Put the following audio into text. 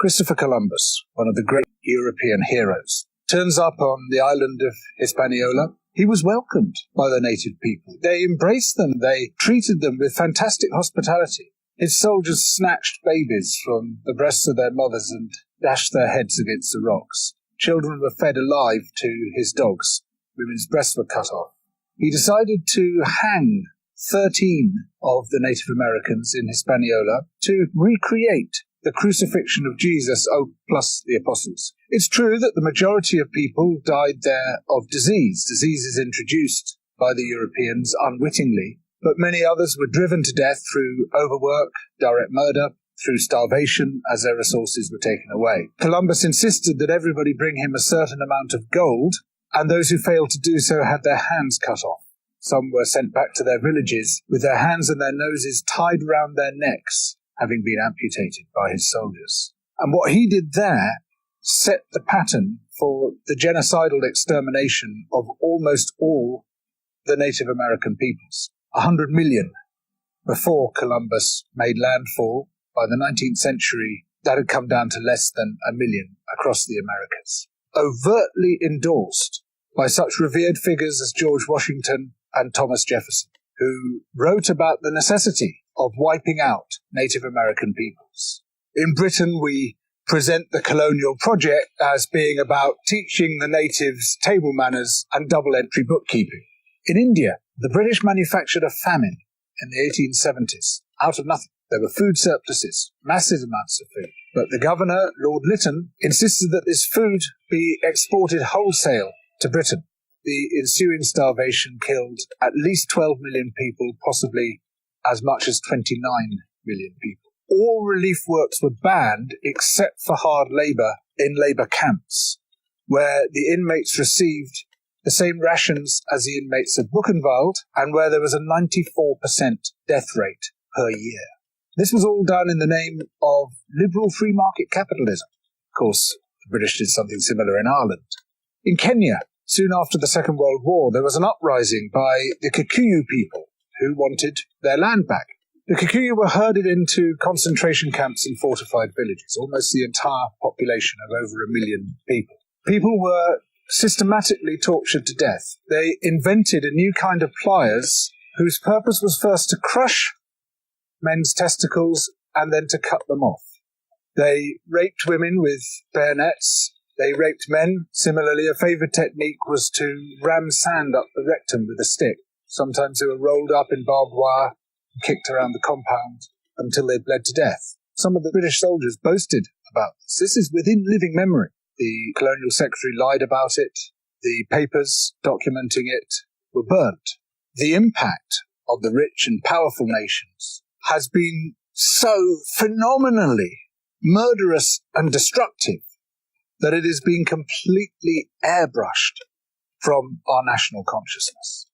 Christopher Columbus, one of the great European heroes, turns up on the island of Hispaniola. He was welcomed by the native people. They embraced them. They treated them with fantastic hospitality. His soldiers snatched babies from the breasts of their mothers and dashed their heads against the rocks. Children were fed alive to his dogs. Women's breasts were cut off. He decided to hang 13 of the Native Americans in Hispaniola to recreate the crucifixion of Jesus, plus the apostles. It's true that the majority of people died there of disease. Disease is introduced by the Europeans unwittingly, but many others were driven to death through overwork, direct murder, through starvation, as their resources were taken away. Columbus insisted that everybody bring him a certain amount of gold, and those who failed to do so had their hands cut off. Some were sent back to their villages with their hands and their noses tied round their necks, having been amputated by his soldiers. And what he did there set the pattern for the genocidal extermination of almost all the Native American peoples. 100 million before Columbus made landfall. By the 19th century, that had come down to less than 1 million across the Americas. Overtly endorsed by such revered figures as George Washington and Thomas Jefferson, who wrote about the necessity of wiping out Native American peoples. In Britain, we present the colonial project as being about teaching the natives table manners and double-entry bookkeeping. In India, the British manufactured a famine in the 1870s out of nothing. There were food surpluses, massive amounts of food. But the governor, Lord Lytton, insisted that this food be exported wholesale to Britain. The ensuing starvation killed at least 12 million people, possibly as much as 29 million people. All relief works were banned except for hard labour in labour camps, where the inmates received the same rations as the inmates of Buchenwald, and where there was a 94% death rate per year. This was all done in the name of liberal free market capitalism. Of course, the British did something similar in Ireland. In Kenya, soon after the Second World War, there was an uprising by the Kikuyu people who wanted their land back. The Kikuyu were herded into concentration camps and fortified villages, almost the entire population of over 1 million people. People were systematically tortured to death. They invented a new kind of pliers whose purpose was first to crush men's testicles and then to cut them off. They raped women with bayonets. They raped men. Similarly, a favoured technique was to ram sand up the rectum with a stick. Sometimes they were rolled up in barbed wire and kicked around the compound until they bled to death. Some of the British soldiers boasted about this. This is within living memory. The colonial secretary lied about it. The papers documenting it were burnt. The impact of the rich and powerful nations has been so phenomenally murderous and destructive that it has been completely airbrushed from our national consciousness.